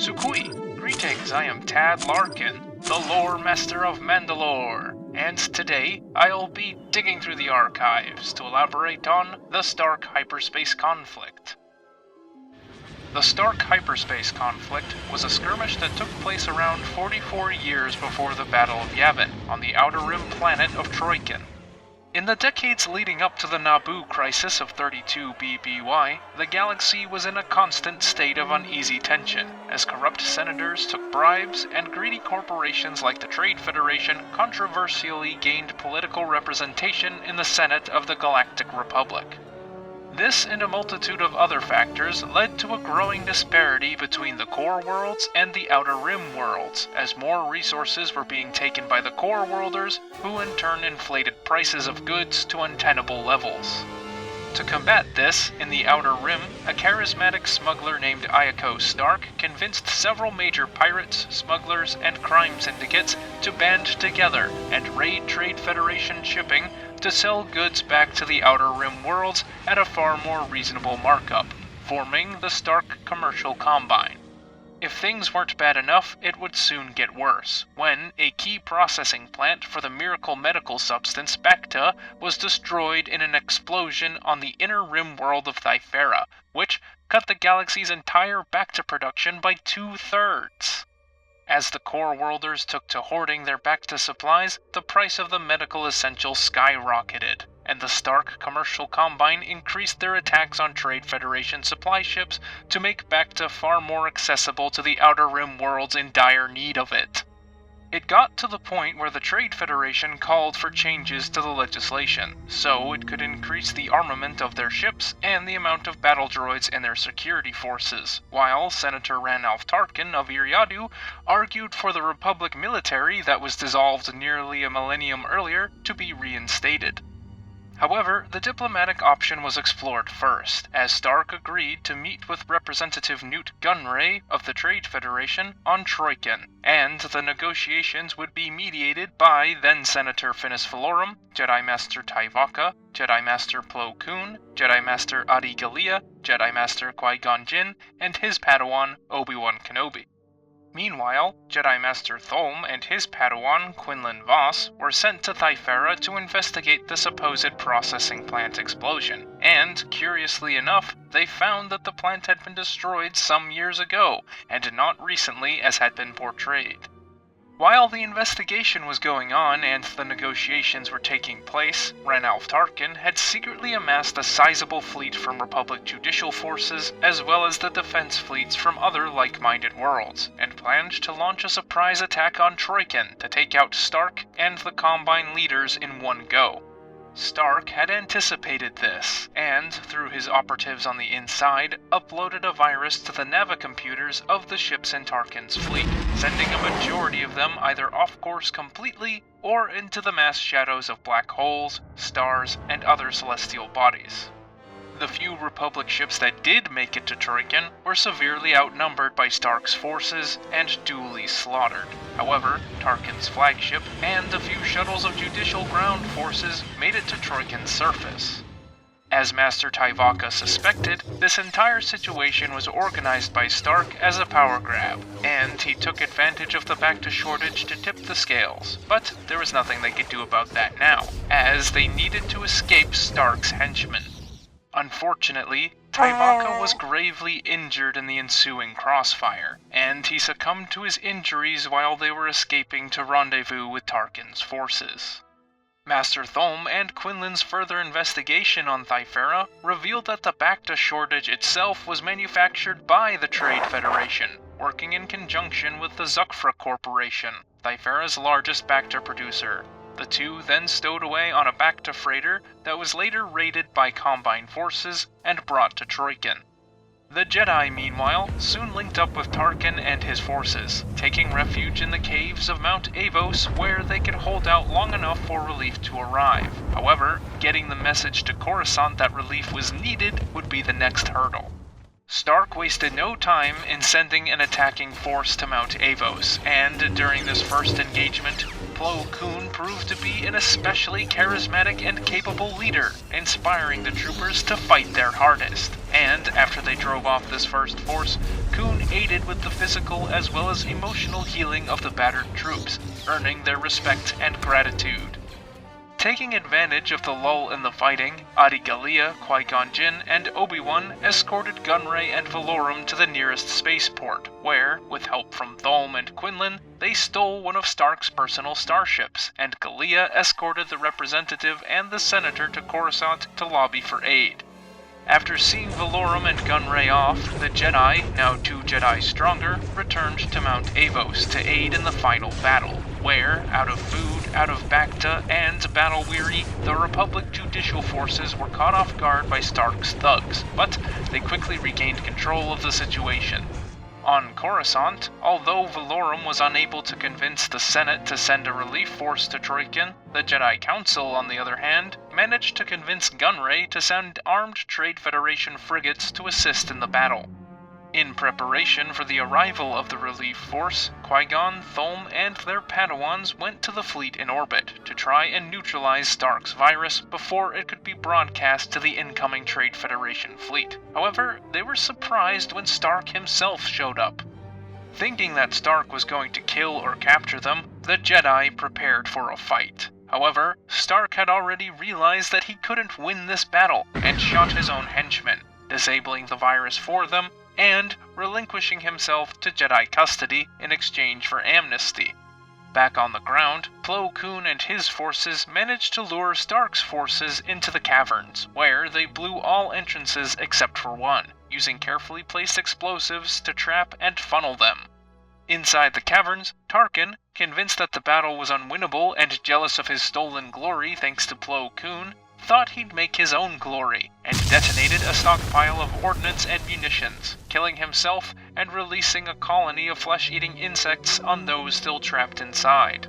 Sukui. Greetings, I am Tad Larkin, the lore master of Manda-LORE, and today I'll be digging through the archives to elaborate on the Stark Hyperspace Conflict. The Stark Hyperspace Conflict was a skirmish that took place around 44 years before the Battle of Yavin on the Outer Rim planet of Troikan. In the decades leading up to the Naboo crisis of 32 BBY, the galaxy was in a constant state of uneasy tension, as corrupt senators took bribes and greedy corporations like the Trade Federation controversially gained political representation in the Senate of the Galactic Republic. This and a multitude of other factors led to a growing disparity between the core worlds and the Outer Rim worlds, as more resources were being taken by the core worlders, who in turn inflated prices of goods to untenable levels. To combat this, in the Outer Rim, a charismatic smuggler named Ayako Stark convinced several major pirates, smugglers, and crime syndicates to band together and raid Trade Federation shipping to sell goods back to the Outer Rim worlds at a far more reasonable markup, forming the Stark Commercial Combine. If things weren't bad enough, it would soon get worse, when a key processing plant for the miracle medical substance Bacta was destroyed in an explosion on the inner rim world of Thyfera, which cut the galaxy's entire Bacta production by 2/3. As the core worlders took to hoarding their Bacta supplies, the price of the medical essentials skyrocketed, and the Stark Commercial Combine increased their attacks on Trade Federation supply ships to make Bacta far more accessible to the Outer Rim worlds in dire need of it. It got to the point where the Trade Federation called for changes to the legislation, so it could increase the armament of their ships and the amount of battle droids in their security forces, while Senator Ranulph Tarkin of Iriadu argued for the Republic military that was dissolved nearly a millennium earlier to be reinstated. However, the diplomatic option was explored first, as Stark agreed to meet with Representative Newt Gunray of the Trade Federation on Troikan, and the negotiations would be mediated by then-Senator Finis Valorum, Jedi Master Tyvaka, Jedi Master Plo Koon, Jedi Master Adi Gallia, Jedi Master Qui-gon Jinn, and his Padawan, Obi-Wan Kenobi. Meanwhile, Jedi Master Tholm and his Padawan, Quinlan Vos, were sent to Thyfera to investigate the supposed processing plant explosion, and, curiously enough, they found that the plant had been destroyed some years ago, and not recently as had been portrayed. While the investigation was going on and the negotiations were taking place, Ranulph Tarkin had secretly amassed a sizable fleet from Republic judicial forces, as well as the defense fleets from other like-minded worlds, and planned to launch a surprise attack on Troikan to take out Stark and the Combine leaders in one go. Stark had anticipated this, and, through his operatives on the inside, uploaded a virus to the navicomputers of the ships in Tarkin's fleet, sending a majority of them either off-course completely or into the mass shadows of black holes, stars, and other celestial bodies. The few Republic ships that did make it to Troikan were severely outnumbered by Stark's forces and duly slaughtered. However, Tarkin's flagship and a few shuttles of judicial ground forces made it to Troikan's surface. As Master Tyvaka suspected, this entire situation was organized by Stark as a power grab, and he took advantage of the Bacta shortage to tip the scales, but there was nothing they could do about that now, as they needed to escape Stark's henchmen. Unfortunately, Tyvaka was gravely injured in the ensuing crossfire, and he succumbed to his injuries while they were escaping to rendezvous with Tarkin's forces. Master Tholm and Quinlan's further investigation on Thyfera revealed that the Bacta shortage itself was manufactured by the Trade Federation, working in conjunction with the Zukfra Corporation, Thyfera's largest Bacta producer. The two then stowed away on a Bacta freighter that was later raided by Combine forces and brought to Troikan. The Jedi, meanwhile, soon linked up with Tarkin and his forces, taking refuge in the caves of Mount Avos where they could hold out long enough for relief to arrive. However, getting the message to Coruscant that relief was needed would be the next hurdle. Stark wasted no time in sending an attacking force to Mount Avos, and during this first engagement, Plo Koon proved to be an especially charismatic and capable leader, inspiring the troopers to fight their hardest. And after they drove off this first force, Koon aided with the physical as well as emotional healing of the battered troops, earning their respect and gratitude. Taking advantage of the lull in the fighting, Adi Gallia, Qui-gon Jinn, and Obi-Wan escorted Gunray and Valorum to the nearest spaceport, where, with help from Thulm and Quinlan, they stole one of Stark's personal starships, and Gallia escorted the representative and the senator to Coruscant to lobby for aid. After seeing Valorum and Gunray off, the Jedi, now 2 Jedi stronger, returned to Mount Avos to aid in the final battle, where, out of food, out of Bacta, and battle-weary, the Republic judicial forces were caught off guard by Stark's thugs, but they quickly regained control of the situation. On Coruscant, although Valorum was unable to convince the Senate to send a relief force to Troikan, the Jedi Council, on the other hand, managed to convince Gunray to send armed Trade Federation frigates to assist in the battle. In preparation for the arrival of the relief force, Qui-gon, Thulm, and their Padawans went to the fleet in orbit to try and neutralize Stark's virus before it could be broadcast to the incoming Trade Federation fleet. However, they were surprised when Stark himself showed up. Thinking that Stark was going to kill or capture them, the Jedi prepared for a fight. However, Stark had already realized that he couldn't win this battle and shot his own henchmen, disabling the virus for them and relinquishing himself to Jedi custody in exchange for amnesty. Back on the ground, Plo Koon and his forces managed to lure Stark's forces into the caverns, where they blew all entrances except for one, using carefully placed explosives to trap and funnel them. Inside the caverns, Tarkin, convinced that the battle was unwinnable and jealous of his stolen glory thanks to Plo Koon, thought he'd make his own glory, and detonated a stockpile of ordnance and munitions, killing himself and releasing a colony of flesh-eating insects on those still trapped inside.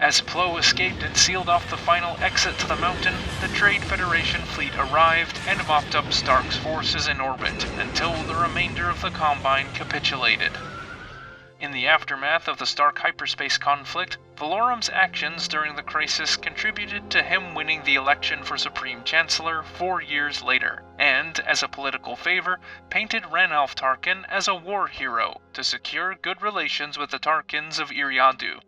As Plo escaped and sealed off the final exit to the mountain, the Trade Federation fleet arrived and mopped up Stark's forces in orbit until the remainder of the Combine capitulated. In the aftermath of the Stark hyperspace conflict, Valorum's actions during the crisis contributed to him winning the election for Supreme Chancellor 4 years later, and, as a political favor, painted Ranulph Tarkin as a war hero to secure good relations with the Tarkins of Eriadu.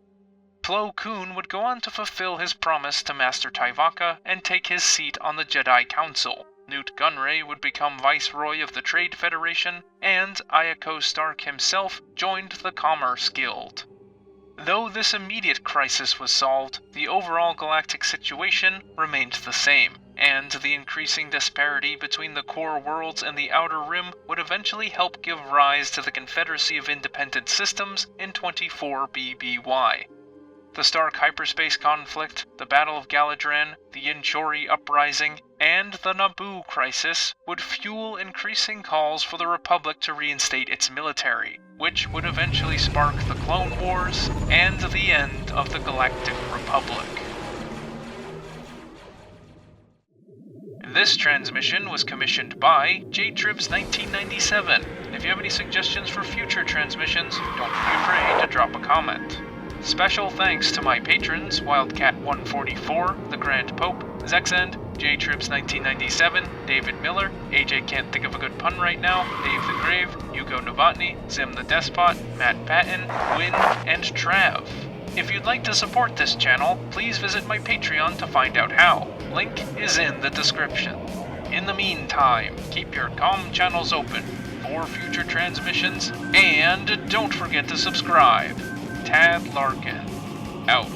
Plo Koon would go on to fulfill his promise to Master Tyvaka and take his seat on the Jedi Council. Newt Gunray would become Viceroy of the Trade Federation, and Iako Stark himself joined the Commerce Guild. Though this immediate crisis was solved, the overall galactic situation remained the same, and the increasing disparity between the core worlds and the Outer Rim would eventually help give rise to the Confederacy of Independent Systems in 24 BBY. The Stark hyperspace conflict, the Battle of Galadran, the Inchori uprising, and the Naboo crisis would fuel increasing calls for the Republic to reinstate its military, which would eventually spark the Clone Wars and the end of the Galactic Republic. This transmission was commissioned by J-Tribs 1997. If you have any suggestions for future transmissions, don't be afraid to drop a comment. Special thanks to my patrons, Wildcat144, The Grand Pope, Zexend, J-Tribs 1997, David Miller, AJ Can't Think of a Good Pun Right Now, Dave the Grave, Hugo Novotny, Zim the Despot, Matt Patton, Win, and Trav. If you'd like to support this channel, please visit my Patreon to find out how. Link is in the description. In the meantime, keep your comm channels open for future transmissions, and don't forget to subscribe. Tad Larkin, out.